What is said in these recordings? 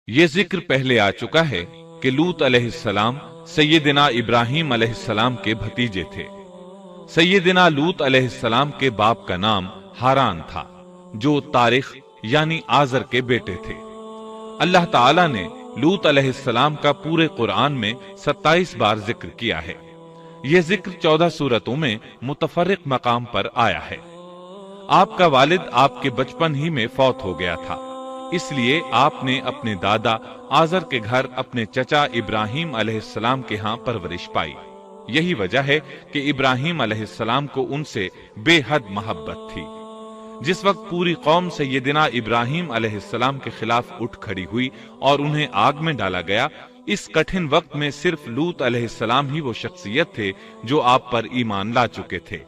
ये जिक्र पहले आ चुका है कि लूत अलैहिस्सलाम सैयदना इब्राहिम अलैहिस्सलाम के भतीजे थे। सैयदना लूत अलैहिस्सलाम के बाप का नाम हारान था, जो तारिख यानी आजर के बेटे थे। अल्लाह ताला ने लूत अलैहिस्सलाम का पूरे कुरान में 27 बार जिक्र किया है। यह जिक्र 14 सूरतों में मुतफर्रिक मकाम पर आया है। आपका वालिद आपके बचपन ही में फौत हो गया था, इसलिए आपने अपने दादा आजर के घर अपने चचा इब्राहिम अलैहिस्सलाम के यहाँ परवरिश पाई। यही वजह है कि इब्राहिम अलैहिस्सलाम को उनसे बेहद मोहब्बत थी। जिस वक्त पूरी कौम सैयदना इब्राहिम अलैहिस्सलाम के खिलाफ उठ खड़ी हुई और उन्हें आग में डाला गया, इस कठिन वक्त में सिर्फ लूत अलैहिस्सलाम ही वो शख्सियत थे जो आप पर ईमान ला चुके थे।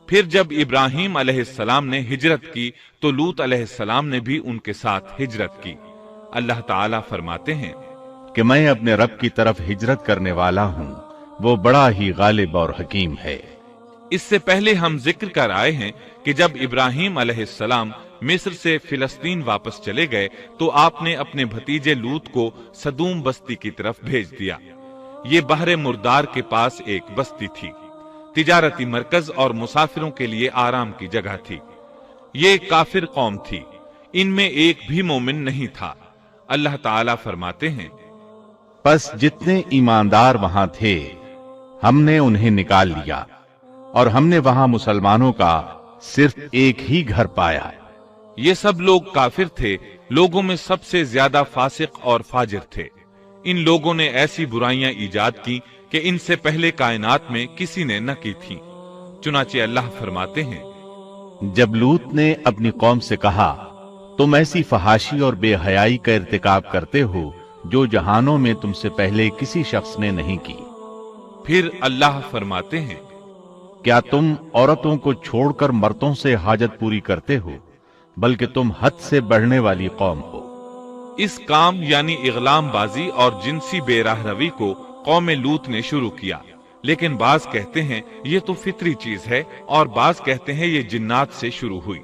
फिर जब इब्राहिम अलैहिस्सलाम ने हिजरत की तो लूत अलैहिस्सलाम ने भी उनके साथ हिजरत की। अल्लाह ताला फरमाते हैं कि मैं अपने रब की तरफ हिजरत करने वाला हूँ, वो बड़ा ही गालिब और हकीम है। इससे पहले हम जिक्र कर आए हैं कि जब इब्राहिम अलैहिस्सलाम मिस्र से फिलिस्तीन वापस चले गए तो आपने अपने भतीजे लूत को सदूम बस्ती की तरफ भेज दिया। ये बहरे मुर्दार के पास एक बस्ती थी, तिजारती मरकज और मुसाफिरों के लिए आराम की जगह थी। ये काफिर कौम थी, इनमें एक भी मोमिन नहीं था। अल्लाह ताला फरमाते हैं, बस जितने ईमानदार वहां थे हमने उन्हें निकाल लिया और हमने वहां मुसलमानों का सिर्फ एक ही घर पाया। ये सब लोग काफिर थे, लोगों में सबसे ज्यादा फासिक और फाजिर थे। इन लोगों ने ऐसी बुराइयां ईजाद की कि इनसे पहले कायनात में किसी ने न की थी। चुनाचे अल्लाह फरमाते हैं, जब लूत ने अपनी कौम से कहा, तुम ऐसी फहाशी और बेहयाई का इर्तिकाब करते हो जो जहानों में तुमसे पहले किसी शख्स ने नहीं की। फिर अल्लाह फरमाते हैं, क्या तुम औरतों को छोड़कर मर्दों से हाजत पूरी करते हो, बल्कि तुम हद से बढ़ने वाली कौम हो। इस काम यानी इगलाम बाजी और जिनसी बेराह रवी को कौम लूत ने शुरू किया, लेकिन बाज कहते हैं ये तो फितरी चीज है और बाज कहते हैं ये जिन्नात से शुरू हुई।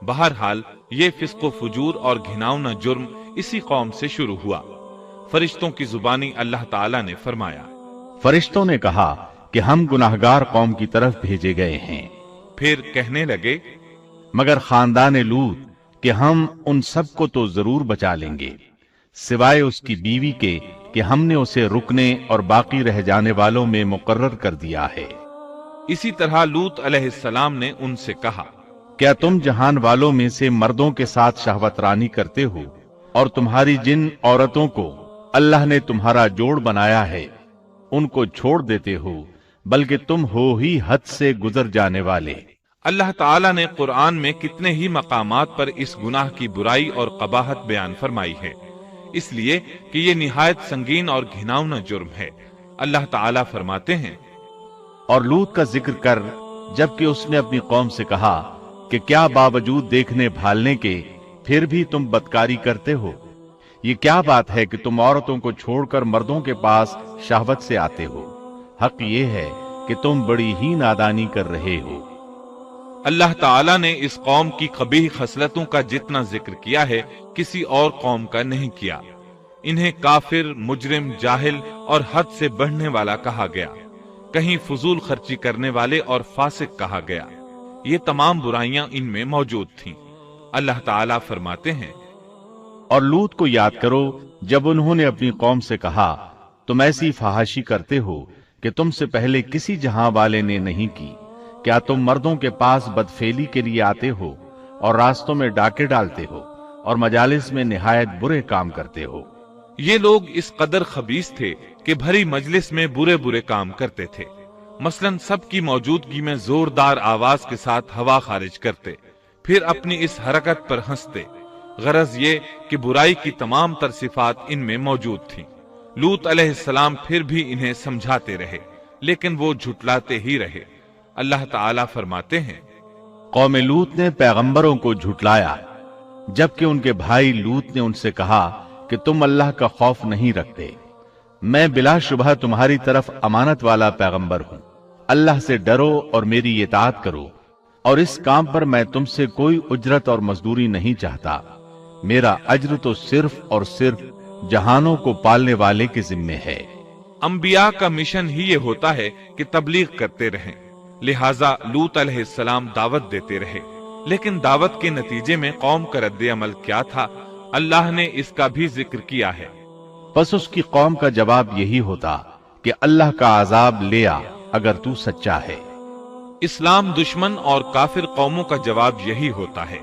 बहरहाल ये फिस्को फुजूर और घिनौना जुर्म इसी कौम से शुरू हुआ। फरिश्तों की जुबानी अल्लाह ताला ने फरमाया, फरिश्तों ने कहा कि हम गुनाहगार कौम की तरफ भेजे गए हैं। फिर कहने लगे, मगर खानदान लूत कि हम उन सब को तो जरूर बचा लेंगे, सिवाय उसकी बीवी के कि हमने उसे रुकने और बाकी रह जाने वालों में मुकर्रर कर दिया है। इसी तरह लूत अलैहिस्सलाम ने उनसे कहा, क्या तुम जहान वालों में से मर्दों के साथ शहवतरानी करते हो और तुम्हारी जिन औरतों को अल्लाह ने तुम्हारा जोड़ बनाया है उनको छोड़ देते हो, बल्कि तुम हो ही हद से गुजर जाने वाले। अल्लाह ताला ने कुरान में कितने ही मकामात पर इस गुनाह की बुराई और कबाहत बयान फरमाई है, इसलिए कि ये निहायत संगीन और घिनौना जुर्म है। अल्लाह ताला फरमाते हैं, और लूत का जिक्र कर जबकि उसने अपनी कौम से कहा कि क्या बावजूद देखने भालने के फिर भी तुम बदकारी करते हो। ये क्या बात है कि तुम औरतों को छोड़कर मर्दों के पास शहवत से आते हो। हक ये है कि तुम बड़ी ही नादानी कर रहे हो। अल्लाह ताला ने इस कौम की कबीह खसलतों का जितना जिक्र किया है किसी और कौम का नहीं किया। इन्हें काफिर, मुजरिम, जाहिल और हद से बढ़ने वाला कहा गया। कहीं फजूल खर्ची करने वाले और फासिक कहा गया। ये तमाम बुराइयां इनमें मौजूद थीं। अल्लाह ताला फरमाते हैं, और लूत को याद करो जब उन्होंने अपनी कौम से कहा, तुम ऐसी फहाशी करते हो कि तुमसे पहले किसी जहां वाले ने नहीं की। क्या तुम मर्दों के पास बदफेली के लिए आते हो और रास्तों में डाके डालते हो और मजालिस में निहायत बुरे काम करते हो। ये लोग इस कदर खबीस थे कि भरी मजलिस में बुरे बुरे काम करते थे। मसलन सबकी मौजूदगी में जोरदार आवाज के साथ हवा खारिज करते, फिर अपनी इस हरकत पर हंसते। गरज ये कि बुराई की तमाम तर सिफात इनमें मौजूद थीं। लूत अलैहिस्सलाम फिर भी इन्हें समझाते रहे, लेकिन वो झुटलाते ही रहे। अल्लाह ताला फरमाते हैं, कौम लूत ने पैगंबरों को झुटलाया जबकि उनके भाई लूत ने उनसे कहा कि तुम अल्लाह का खौफ नहीं रखते। मैं बिलाशुबह तुम्हारी तरफ अमानत वाला पैगंबर हूं। अल्लाह से डरो और मेरी इताअत करो, और इस काम पर मैं तुमसे कोई उजरत और मजदूरी नहीं चाहता। मेरा अज्र तो सिर्फ और सिर्फ जहानों को पालने वाले के जिम्मे है। अंबिया का मिशन ही ये होता है कि तबलीग करते रहें। लिहाजा लूत अलैहिस्सलाम दावत देते रहे, लेकिन दावत के नतीजे में कौम का रद्द अमल क्या था, अल्लाह ने इसका भी जिक्र किया है। बस उसकी कौम का जवाब यही होता कि अल्लाह का अजाब ले आ अगर तू सच्चा है। इस्लाम दुश्मन और काफिर कौमों का जवाब यही होता है।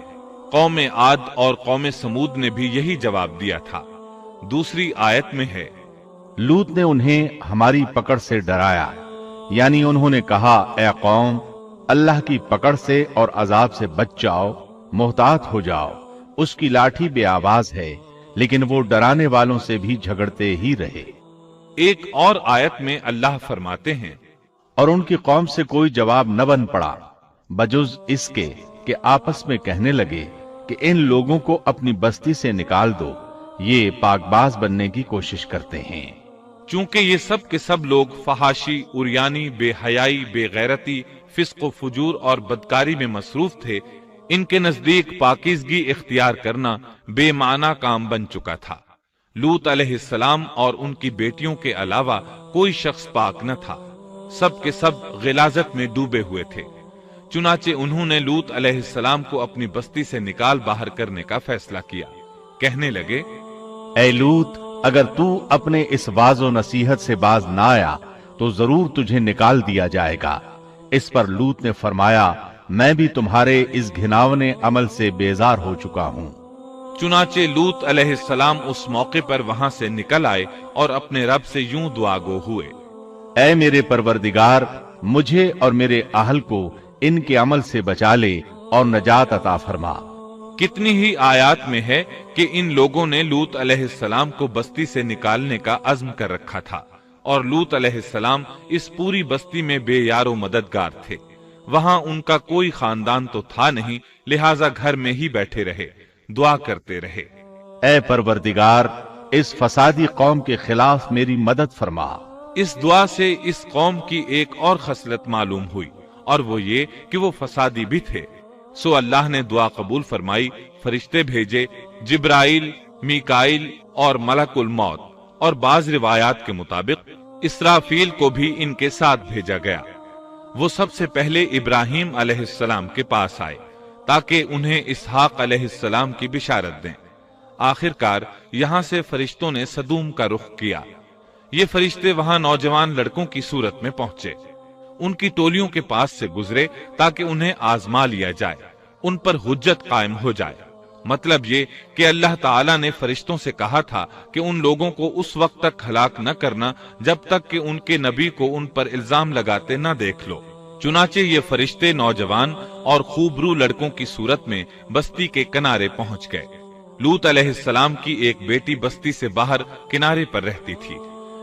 कौम आद और कौम समूद ने भी यही जवाब दिया था। दूसरी आयत में है, लूत ने उन्हें हमारी पकड़ से डराया, यानी उन्होंने कहा, ए कौम, अल्लाह की पकड़ से और अजाब से बच जाओ, मोहतात हो जाओ। उसकी लाठी बेआवाज है, लेकिन वो डराने वालों से भी झगड़ते ही रहे। एक और आयत में अल्लाह फरमाते हैं, और उनकी कौम से कोई जवाब न बन पड़ा बजुज इसके कि आपस में कहने लगे कि इन लोगों को अपनी बस्ती से निकाल दो, ये पाकबाज बनने की कोशिश करते हैं। चूंकि ये सब के सब लोग फहाशी, उरियानी, बेहयाई, बेगैरती, फिस्क व फुजूर और बदकारी में मसरूफ थे, इनके नजदीक पाकीज़गी इख्तियार करना बेमाना काम बन चुका था। लूत अलैहिस्सलाम और उनकी बेटियों के अलावा कोई शख्स पाक न था, सब के सब गिलाजत में डूबे हुए थे। चुनाचे उन्होंने लूत अलैहिस्सलाम को अपनी बस्ती से निकाल बाहर करने का फैसला किया। कहने लगे, ए लूत, अगर तू अपने इस वाज़ो नसीहत से बाज ना आया तो जरूर तुझे निकाल दिया जाएगा। इस पर लूत ने फरमाया, मैं भी तुम्हारे इस घिनावने अमल से बेजार हो चुका हूं। चुनाचे लूत अलैहिस्सलाम उस मौके पर वहां से निकल आए और अपने रब से यूं दुआगो हुए, ऐ मेरे परवरदिगार, मुझे और मेरे अहल को इनके अमल से बचा ले और नजात अता फरमा। कितनी ही आयात में है कि इन लोगों ने लूत अलैहिस्सलाम को बस्ती से निकालने का अज़्म कर रखा था, और लूत अलैहिस्सलाम इस पूरी बस्ती में बेयारो मददगार थे। वहां उनका कोई खानदान तो था नहीं, लिहाजा घर में ही बैठे रहे, दुआ करते रहे, ऐ परवरदिगार, इस फसादी कौम के खिलाफ मेरी मदद फरमा। इस दुआ से इस कौम की एक और खसलत मालूम हुई, और वो ये कि वो फसादी भी थे। सो अल्लाह ने दुआ कबूल फरमाई, फरिश्ते भेजे, जिब्राइल, मीकाइल और मलकुल मौत, और बाज रिवायात के मुताबिक इसराफील को भी इनके साथ भेजा गया। वो सबसे पहले इब्राहिम अलैहिस्सलाम के पास आए ताकि उन्हें इसहाक अलैहिस्सलाम की बिशारत दें। आखिरकार यहां से फरिश्तों ने सदूम का रुख किया। ये फरिश्ते वहां नौजवान लड़कों की सूरत में पहुंचे, उनकी टोलियों के पास से गुजरे ताकि उन्हें आजमा लिया जाए, उन पर हुज्जत कायम हो जाए। मतलब ये कि अल्लाह ताला ने फरिश्तों से कहा था कि उन लोगों को उस वक्त तक हलाक न करना जब तक कि उनके नबी को उन पर इल्जाम लगाते न देख लो। चुनाचे ये फरिश्ते नौजवान और खूबरू लड़कों की सूरत में बस्ती के किनारे पहुंच गए। लूत अलैहिस्सलाम की एक बेटी बस्ती से बाहर किनारे पर रहती थी।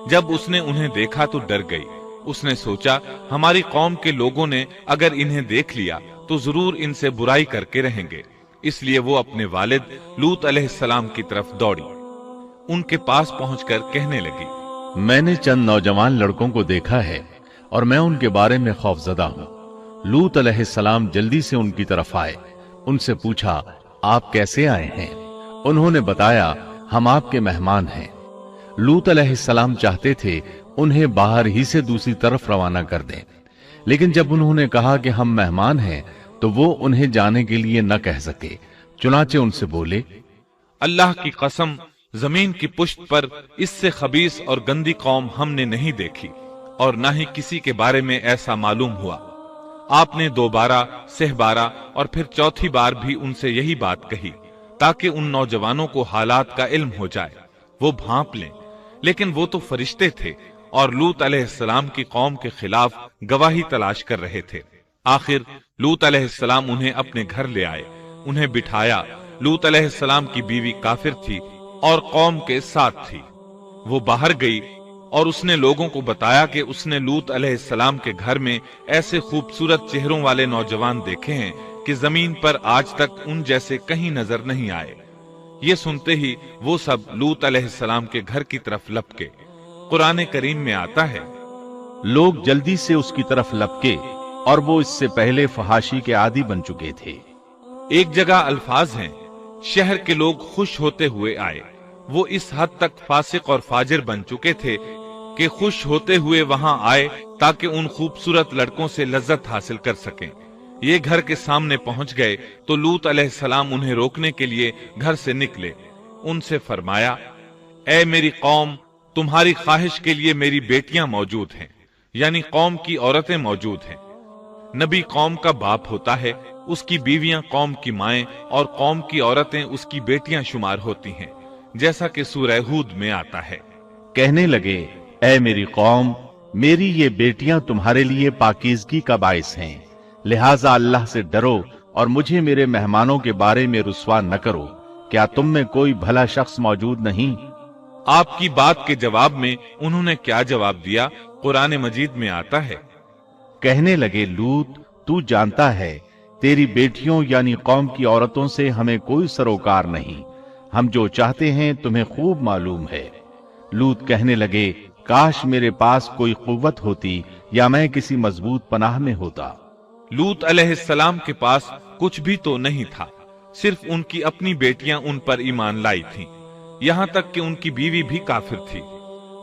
जब उसने उन्हें देखा तो डर गई। उसने सोचा, हमारी कौम के लोगों ने अगर इन्हें देख लिया तो जरूर इनसे बुराई करके रहेंगे। इसलिए वो अपने वालिद लूत अलैहिस्सलाम की तरफ दौड़ी। उनके पास पहुंचकर कहने लगी, मैंने चंद नौजवान लड़कों को देखा है और मैं उनके बारे में खौफजदा हूं। लूत अलैहिस्सलाम जल्दी से उनकी तरफ आए, उनसे पूछा, आप कैसे आए हैं? उन्होंने बताया, हम आपके मेहमान हैं। लूत अलैहिस्सलाम चाहते थे उन्हें बाहर ही से दूसरी तरफ रवाना कर दें, लेकिन जब उन्होंने कहा कि हम मेहमान हैं तो वो उन्हें जाने के लिए न कह सके। चुनाचे उनसे बोले, अल्लाह की कसम, जमीन की पुश्त पर इससे खबीस और गंदी कौम हमने नहीं देखी और न ही किसी के बारे में ऐसा मालूम हुआ। आपने दोबारा, सहबारा और फिर चौथी बार भी उनसे यही बात कही ताकि उन नौजवानों को हालात का इल्म हो जाए, वो भांप लें। लेकिन वो तो फरिश्ते थे और लूत अलैहिस्सलाम की कौम के खिलाफ गवाही तलाश कर रहे थे। आखिर लूत अलैहिस्सलाम उन्हें अपने घर ले आए, उन्हें बिठाया। लूत अलैहिस्सलाम की बीवी काफिर थी और कौम के साथ थी। वो बाहर गई और उसने लोगों को बताया कि उसने लूत अलैहिस्सलाम के घर में ऐसे खूबसूरत चेहरों वाले नौजवान देखे हैं कि जमीन पर आज तक उन जैसे कहीं नजर नहीं आए। ये सुनते ही वो सब लूत अलैहिस्सलाम के घर की तरफ लपके। कुरान करीम में आता है, लोग जल्दी से उसकी तरफ लपके और वो इससे पहले फहाशी के आदी बन चुके थे। एक जगह अल्फाज हैं, शहर के लोग खुश होते हुए आए وہ اس حد تک فاسق اور فاجر بن چکے تھے کہ خوش ہوتے ہوئے وہاں آئے تاکہ ان خوبصورت لڑکوں سے لذت حاصل کر سکیں۔ یہ گھر کے سامنے پہنچ گئے تو لوط علیہ السلام انہیں روکنے کے لیے گھر سے نکلے۔ ان سے فرمایا، اے میری قوم، تمہاری خواہش کے لیے میری بیٹیاں موجود ہیں، یعنی قوم کی عورتیں موجود ہیں۔ نبی قوم کا باپ ہوتا ہے، اس کی بیویاں قوم کی مائیں اور قوم کی عورتیں اس کی بیٹیاں شمار ہوتی ہیں، جیسا کہ سورہ ہود میں آتا ہے۔ کہنے لگے، اے میری قوم، میری یہ بیٹیاں تمہارے لیے پاکیزگی کا باعث ہیں، لہٰذا اللہ سے ڈرو اور مجھے میرے مہمانوں کے بارے میں رسوا نہ کرو۔ کیا تم میں کوئی بھلا شخص موجود نہیں؟ آپ کی بات کے جواب میں انہوں نے کیا جواب دیا؟ قرآن مجید میں آتا ہے، کہنے لگے، لوط، تو جانتا ہے تیری بیٹیوں یعنی قوم کی عورتوں سے ہمیں کوئی سروکار نہیں، ہم جو چاہتے ہیں تمہیں خوب معلوم ہے۔ لوط کہنے لگے، کاش میرے پاس کوئی قوت ہوتی یا میں کسی مضبوط پناہ میں ہوتا۔ لوط علیہ السلام کے پاس کچھ بھی تو نہیں تھا، صرف ان کی اپنی بیٹیاں ان پر ایمان لائی تھیں، یہاں تک کہ ان کی بیوی بھی کافر تھی۔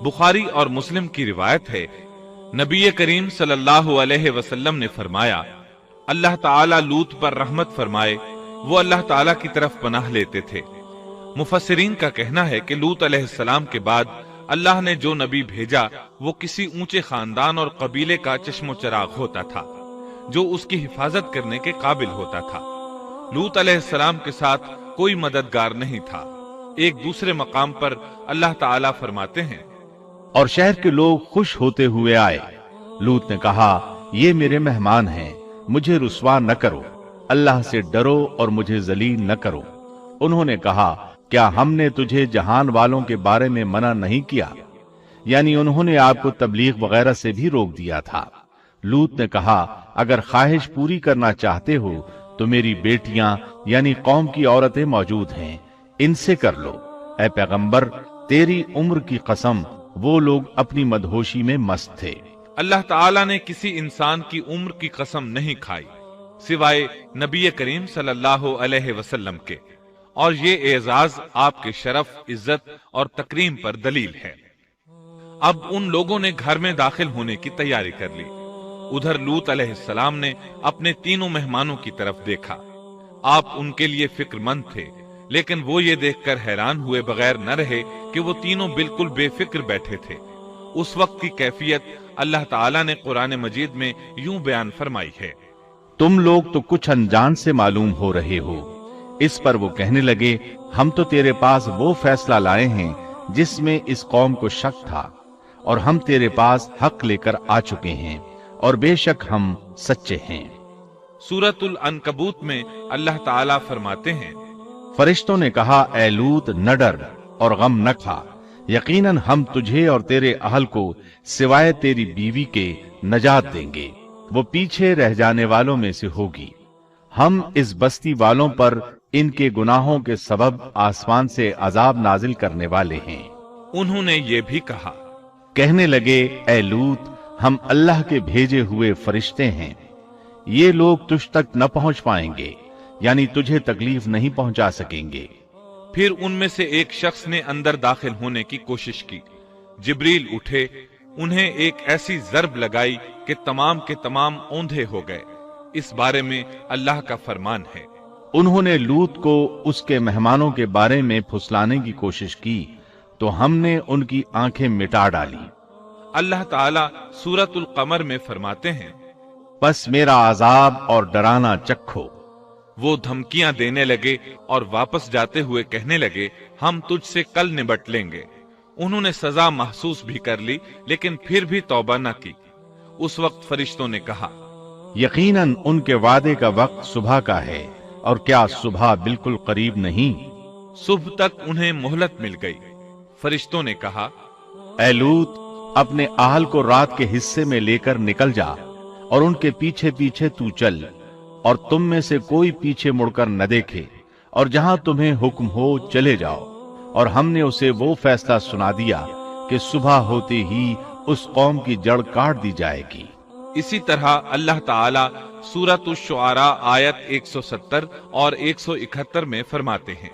بخاری اور مسلم کی روایت ہے، نبی کریم صلی اللہ علیہ وسلم نے فرمایا، اللہ تعالیٰ لوط پر رحمت فرمائے، وہ اللہ تعالیٰ کی طرف پناہ لیتے تھے۔ مفسرین کا کہنا ہے کہ لوط علیہ السلام کے بعد اللہ نے جو نبی بھیجا وہ کسی اونچے خاندان اور قبیلے کا چشم و چراغ ہوتا تھا، جو اس کی حفاظت کرنے کے قابل ہوتا تھا۔ لوط علیہ السلام کے ساتھ کوئی مددگار نہیں تھا۔ ایک دوسرے مقام پر اللہ تعالیٰ فرماتے ہیں، اور شہر کے لوگ خوش ہوتے ہوئے آئے۔ لوط نے کہا، یہ میرے مہمان ہیں، مجھے رسوا نہ کرو، اللہ سے ڈرو اور مجھے ذلیل نہ کرو۔ انہوں نے کہا، کیا ہم نے تجھے جہان والوں کے بارے میں منع نہیں کیا؟ یعنی انہوں نے آپ کو تبلیغ وغیرہ سے بھی روک دیا تھا۔ لوط نے کہا، اگر خواہش پوری کرنا چاہتے ہو تو میری بیٹیاں یعنی قوم کی عورتیں موجود ہیں، ان سے کر لو۔ اے پیغمبر، تیری عمر کی قسم، وہ لوگ اپنی مدہوشی میں مست تھے۔ اللہ تعالیٰ نے کسی انسان کی عمر کی قسم نہیں کھائی سوائے نبی کریم صلی اللہ علیہ وسلم کے، اور یہ اعزاز آپ کے شرف، عزت اور تکریم پر دلیل ہے۔ اب ان لوگوں نے گھر میں داخل ہونے کی تیاری کر لی۔ ادھر لوط علیہ السلام نے اپنے تینوں مہمانوں کی طرف دیکھا۔ آپ ان کے لیے فکر مند تھے، لیکن وہ یہ دیکھ کر حیران ہوئے بغیر نہ رہے کہ وہ تینوں بالکل بے فکر بیٹھے تھے۔ اس وقت کی کیفیت اللہ تعالیٰ نے قرآن مجید میں یوں بیان فرمائی ہے، تم لوگ تو کچھ انجان سے معلوم ہو رہے ہو۔ اس پر وہ کہنے لگے، ہم تو تیرے پاس وہ فیصلہ لائے ہیں جس میں اس قوم کو شک تھا، اور ہم تیرے پاس حق لے کر آ چکے ہیں، اور بے شک ہم سچے ہیں۔ سورۃ العنکبوت میں اللہ تعالیٰ فرماتے ہیں، فرشتوں نے کہا، اے لوط، نہ ڈر اور غم نہ کھا، یقیناً ہم تجھے اور تیرے اہل کو سوائے تیری بیوی کے نجات دیں گے، وہ پیچھے رہ جانے والوں میں سے ہوگی۔ ہم اس بستی والوں پر ان کے گناہوں کے سبب آسمان سے عذاب نازل کرنے والے ہیں۔ انہوں نے یہ بھی کہا، کہنے لگے، اے لوط، ہم اللہ کے بھیجے ہوئے فرشتے ہیں، یہ لوگ تجھ تک نہ پہنچ پائیں گے، یعنی تجھے تکلیف نہیں پہنچا سکیں گے۔ پھر ان میں سے ایک شخص نے اندر داخل ہونے کی کوشش کی۔ جبریل اٹھے، انہیں ایک ایسی ضرب لگائی کہ تمام کے تمام اوندھے ہو گئے۔ اس بارے میں اللہ کا فرمان ہے، انہوں نے لوط کو اس کے مہمانوں کے بارے میں پھسلانے کی کوشش کی تو ہم نے ان کی آنکھیں مٹا ڈالی۔ اللہ تعالیٰ سورۃ القمر میں فرماتے ہیں، بس میرا عذاب اور ڈرانا چکھو۔ وہ دھمکیاں دینے لگے اور واپس جاتے ہوئے کہنے لگے، ہم تجھ سے کل نبٹ لیں گے۔ انہوں نے سزا محسوس بھی کر لی، لیکن پھر بھی توبہ نہ کی۔ اس وقت فرشتوں نے کہا، یقیناً ان کے وعدے کا وقت صبح کا ہے، اور کیا صبح بالکل قریب نہیں؟ صبح تک انہیں مہلت مل گئی۔ فرشتوں نے کہا، اے لوط، اپنے اہل کو رات کے حصے میں لے کر نکل جا، اور ان کے پیچھے پیچھے تو چل، اور تم میں سے کوئی پیچھے مڑ کر نہ دیکھے، اور جہاں تمہیں حکم ہو چلے جاؤ۔ اور ہم نے اسے وہ فیصلہ سنا دیا کہ صبح ہوتے ہی اس قوم کی جڑ کاٹ دی جائے گی۔ اسی طرح اللہ تعالیٰ سورۃ الشعراء آیت 170 اور 171 میں فرماتے ہیں،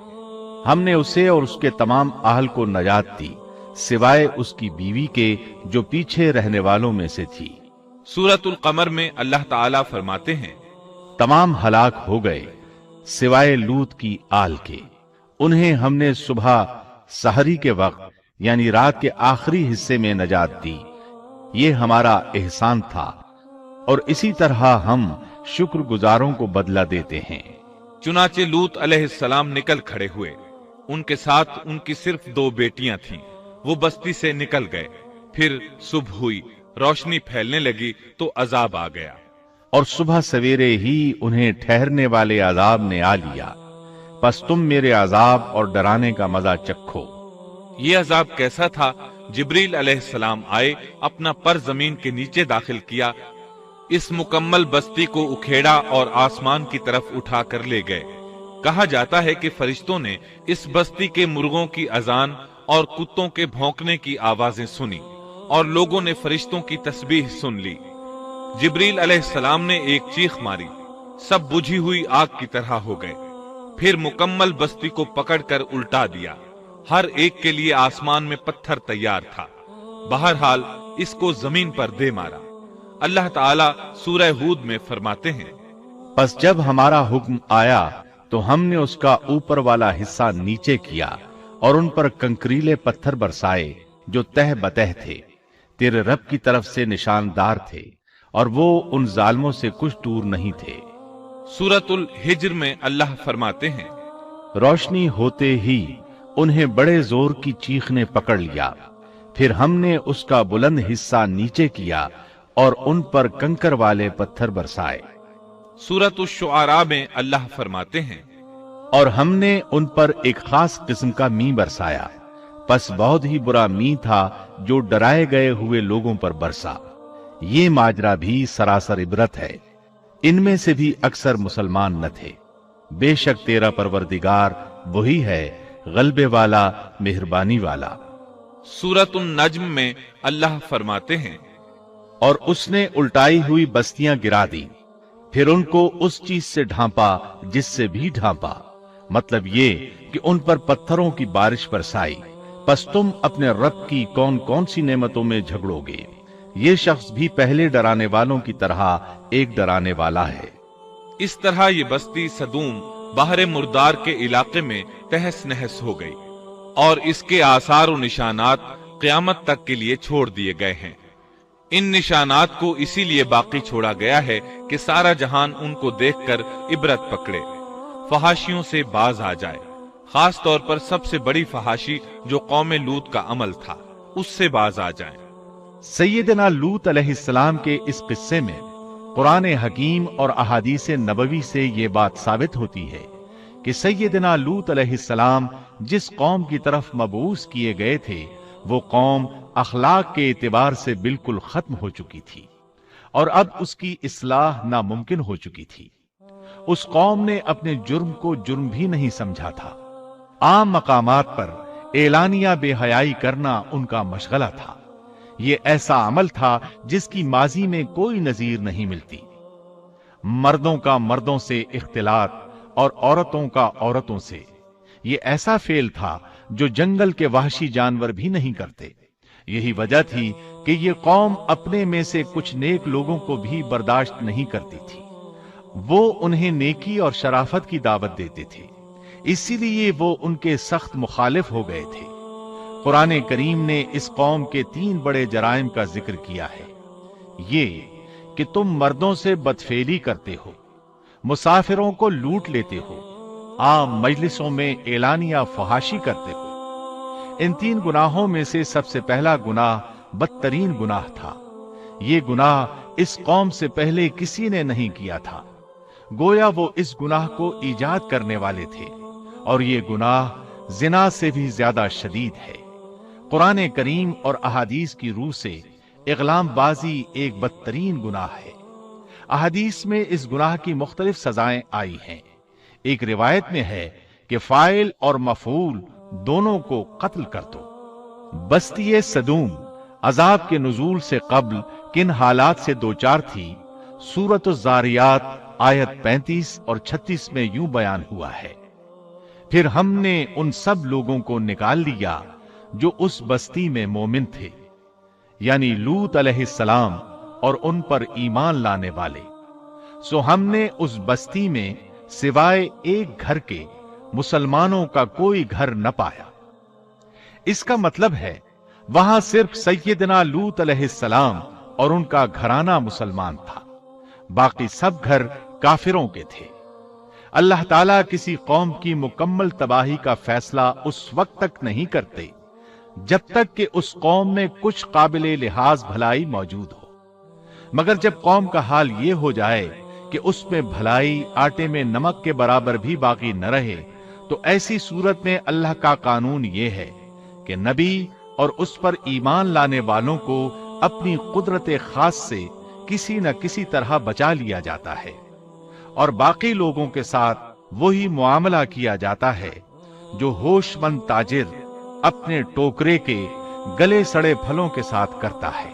ہم نے اسے اور اس کے تمام اہل کو نجات دی سوائے اس کی بیوی کے جو پیچھے رہنے والوں میں سے تھی۔ سورۃ القمر میں اللہ تعالیٰ فرماتے ہیں، تمام ہلاک ہو گئے سوائے لوط کی آل کے، انہیں ہم نے صبح سحری کے وقت یعنی رات کے آخری حصے میں نجات دی، یہ ہمارا احسان تھا، اور اسی طرح ہم شکر گزاروں کو بدلہ دیتے ہیں۔ چنانچہ لوط علیہ السلام نکل کھڑے ہوئے، ان کے ساتھ ان کی صرف 2 بیٹیاں تھیں، وہ بستی سے نکل گئے، پھر صبح ہوئی، روشنی پھیلنے لگی تو عذاب آ گیا، اور صبح سویرے ہی انہیں ٹھہرنے والے عذاب نے آ لیا، پس تم میرے عذاب اور ڈرانے کا مزہ چکھو۔ یہ عذاب کیسا تھا؟ جبریل علیہ السلام آئے، اپنا پر زمین کے نیچے داخل کیا، اس مکمل بستی کو اکھیڑا اور آسمان کی طرف اٹھا کر لے گئے۔ کہا جاتا ہے کہ فرشتوں نے اس بستی کے مرغوں کی اذان اور کتوں کے بھونکنے کی آوازیں سنی، اور لوگوں نے فرشتوں کی تسبیح سن لی۔ جبریل علیہ السلام نے ایک چیخ ماری، سب بجھی ہوئی آگ کی طرح ہو گئے، پھر مکمل بستی کو پکڑ کر الٹا دیا، ہر ایک کے لیے آسمان میں پتھر تیار تھا، بہرحال اس کو زمین پر دے مارا۔ اللہ تعالیٰ سورہ ہود میں فرماتے ہیں، پس جب ہمارا حکم آیا تو ہم نے اس کا اوپر والا حصہ نیچے کیا اور ان پر کنکریلے پتھر برسائے جو تہ بتہ تھے، تیرے رب کی طرف سے نشاندار تھے، اور وہ ان ظالموں سے کچھ دور نہیں تھے۔ سورۃ الحجر میں اللہ فرماتے ہیں، روشنی ہوتے ہی انہیں بڑے زور کی چیخ نے پکڑ لیا، پھر ہم نے اس کا بلند حصہ نیچے کیا اور ان پر کنکر والے پتھر برسائے۔ سورۃ الشعراء میں اللہ فرماتے ہیں، اور ہم نے ان پر ایک خاص قسم کا می برسایا، پس بہت ہی برا می تھا جو ڈرائے گئے ہوئے لوگوں پر برسا۔ یہ ماجرا بھی سراسر عبرت ہے، ان میں سے بھی اکثر مسلمان نہ تھے۔ بے شک تیرا پروردگار وہی ہے غلبے والا، مہربانی والا۔ سورۃ النجم میں اللہ فرماتے ہیں، اور اس نے الٹائی ہوئی بستیاں گرا دی، پھر ان کو اس چیز سے ڈھانپا جس سے بھی ڈھانپا، مطلب یہ کہ ان پر پتھروں کی بارش برسائی۔ پس تم اپنے رب کی کون کون سی نعمتوں میں جھگڑو گے؟ یہ شخص بھی پہلے ڈرانے والوں کی طرح ایک ڈرانے والا ہے۔ اس طرح یہ بستی سدوم بحر مردار کے علاقے میں تہس نہس ہو گئی، اور اس کے آثار و نشانات قیامت تک کے لیے چھوڑ دیے گئے ہیں۔ ان نشانات کو اسی لیے باقی چھوڑا گیا ہے کہ سارا جہان ان کو دیکھ کر عبرت پکڑے، فحاشیوں سے باز آ جائے، خاص طور پر سب سے بڑی فحاشی جو قوم لوط کا عمل تھا، اس سے باز آ جائیں۔ سیدنا لوط علیہ السلام کے اس قصے میں قرآن حکیم اور احادیث نبوی سے یہ بات ثابت ہوتی ہے کہ سیدنا لوط علیہ السلام جس قوم کی طرف مبعوث کیے گئے تھے، وہ قوم اخلاق کے اعتبار سے بالکل ختم ہو چکی تھی، اور اب اس کی اصلاح ناممکن ہو چکی تھی۔ اس قوم نے اپنے جرم کو جرم بھی نہیں سمجھا تھا، عام مقامات پر اعلانیہ بے حیائی کرنا ان کا مشغلہ تھا۔ یہ ایسا عمل تھا جس کی ماضی میں کوئی نظیر نہیں ملتی۔ مردوں کا مردوں سے اختلاط اور عورتوں کا عورتوں سے، یہ ایسا فعل تھا جو جنگل کے وحشی جانور بھی نہیں کرتے۔ یہی وجہ تھی کہ یہ قوم اپنے میں سے کچھ نیک لوگوں کو بھی برداشت نہیں کرتی تھی، وہ انہیں نیکی اور شرافت کی دعوت دیتے تھے، اسی لیے وہ ان کے سخت مخالف ہو گئے تھے۔ قرآن کریم نے اس قوم کے 3 بڑے جرائم کا ذکر کیا ہے، یہ کہ تم مردوں سے بدفعلی کرتے ہو، مسافروں کو لوٹ لیتے ہو، عام مجلسوں میں اعلانیہ فحاشی کرتے ہو۔ ان 3 گناہوں میں سے سب سے پہلا گناہ بدترین گناہ تھا۔ یہ گناہ اس قوم سے پہلے کسی نے نہیں کیا تھا، گویا وہ اس گناہ کو ایجاد کرنے والے تھے، اور یہ گناہ زنا سے بھی زیادہ شدید ہے۔ قرآن کریم اور احادیث کی روح سے اغلام بازی ایک بدترین گناہ ہے۔ احادیث میں اس گناہ کی مختلف سزائیں آئی ہیں۔ ایک روایت میں ہے کہ فاعل اور مفعول دونوں کو قتل کر دو۔ بستی سدوم عذاب کے نزول سے قبل کن حالات سے دوچار تھی، سورۃ الزاریات آیت 35 اور 36 میں یوں بیان ہوا ہے، फिर हमने उन सब लोगों को निकाल लिया जो उस बस्ती में मोमिन थे, यानी लूत अलैहिस्सलाम और उन पर ईमान लाने वाले। सो हमने उस बस्ती में सिवाय एक घर के मुसलमानों का कोई घर न पाया। इसका मतलब है वहां सिर्फ सैयदना लूत अलैहिस्सलाम और उनका घराना मुसलमान था, बाकी सब घर काफिरों के थे। अल्लाह ताला किसी कौम की मुकम्मल तबाही का फैसला उस वक्त तक नहीं करते जब तक कि उस कौम में कुछ काबिले लिहाज भलाई मौजूद हो, मगर जब कौम का हाल ये हो जाए कि उसमें भलाई आटे में नमक के बराबर भी बाकी न रहे, तो ऐसी सूरत में अल्लाह का कानून ये है कि नबी और उस पर ईमान लाने वालों को अपनी कुदरत खास से किसी न किसी तरह बचा लिया जाता है और बाकी लोगों के साथ वही मुआमला किया जाता है जो होशमंद ताजिर अपने टोकरे के गले सड़े फलों के साथ करता है।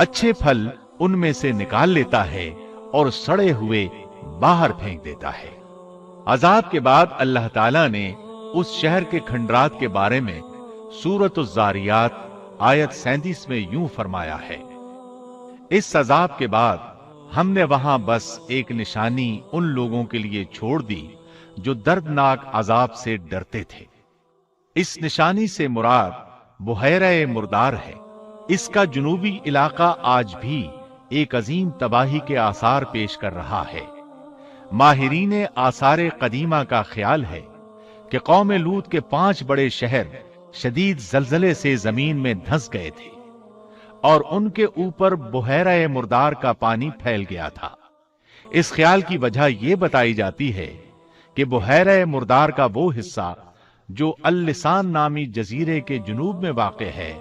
अच्छे फल उनमें से निकाल लेता है और सड़े हुए बाहर फेंक देता है। अजाब के बाद अल्लाह ताला ने उस शहर के खंडरात के बारे में सूरत ज़ारियात आयत 37 में यूं फरमाया है, इस अजाब के बाद हमने वहां बस एक निशानी उन लोगों के लिए छोड़ दी जो दर्दनाक अजाब से डरते थे। इस निशानी से मुराद बुहैरा मुर्दार है। इसका जुनूबी इलाका आज भी एक अजीम तबाही के आसार पेश कर रहा है। माहिरीन आसार कदीमा का ख्याल है कि कौम लूत के 5 बड़े शहर शदीद जलजले से जमीन में धंस गए थे और उनके ऊपर बुहैरा मुर्दार का पानी फैल गया था। इस ख्याल की वजह यह बताई जाती है कि बुहैरा मुर्दार का वो हिस्सा जो अल-लिसान नामी जजीरे के जुनूब में वाक़ है,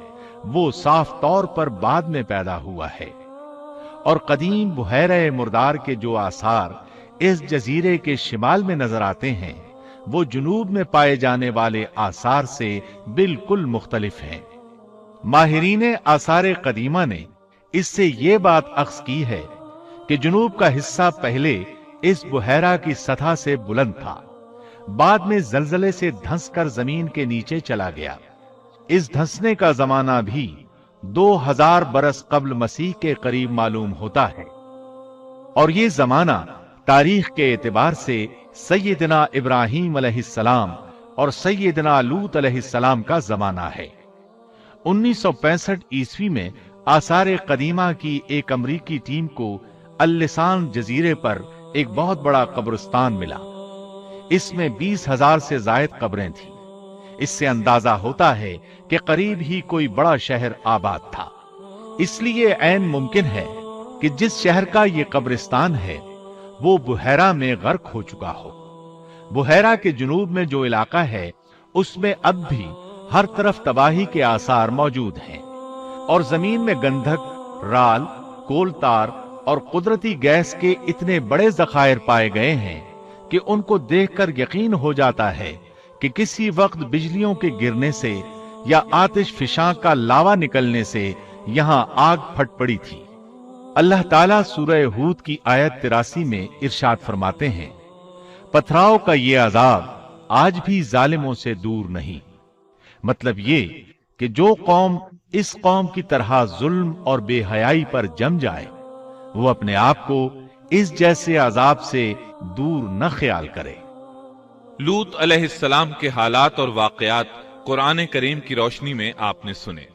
वो साफ तौर पर बाद में पैदा हुआ है और कदीम बुहैरा मुर्दार के जो आसार इस जजीरे के शिमाल में नजर आते हैं, वो जुनूब में पाए जाने वाले आसार से बिल्कुल मुख्तलिफ हैं। माहिरीन आसार कदीमा ने इससे ये बात अख्स की है कि जुनूब का हिस्सा पहले इस बुहैरा की सतह से बुलंद था, बाद में जलजले से धंसकर जमीन के नीचे चला गया। इस धंसने का जमाना भी 2000 बरस कब्ल मसीह के करीब मालूम होता है और ये जमाना तारीख के एतबार से सैयदना इब्राहीम अलैहिस्सलाम और सैयदना लूत अलैहिस्सलाम का जमाना है। 1965 ईस्वी में आसार कदीमा की एक अमरीकी टीम को अल-लिसान जजीरे पर एक बहुत बड़ा कब्रिस्तान मिला। इसमें 20,000 से जायद कब्रें थीं। इससे अंदाजा होता है कि करीब ही कोई बड़ा शहर आबाद था। इसलिए ऐन मुमकिन है कि जिस शहर का ये कब्रिस्तान है वो बुहैरा में गर्क हो चुका हो। बुहैरा के जुनूब में जो इलाका है उसमें अब भी हर तरफ तबाही के आसार मौजूद हैं और जमीन में गंधक, राल, कोलतार और कुदरती गैस के इतने बड़े जखायर पाए गए हैं कि उनको देखकर यकीन हो जाता है कि किसी वक्त बिजलियों के गिरने से या आतिश फिशां का लावा निकलने से यहां आग फट पड़ी थी। अल्लाह ताला सूरह हूद की आयत 83 में इरशाद फरमाते हैं, पथराव का ये अजाब आज भी जालिमों से दूर नहीं। मतलब ये कि जो कौम इस कौम की तरह जुल्म और बेहयाई पर जम जाए, वो अपने आप को इस जैसे अजाब से दूर न ख्याल करे। लूत अलैहिस्सलाम के हालात और वाकयात कुरान करीम की रोशनी में आपने सुने।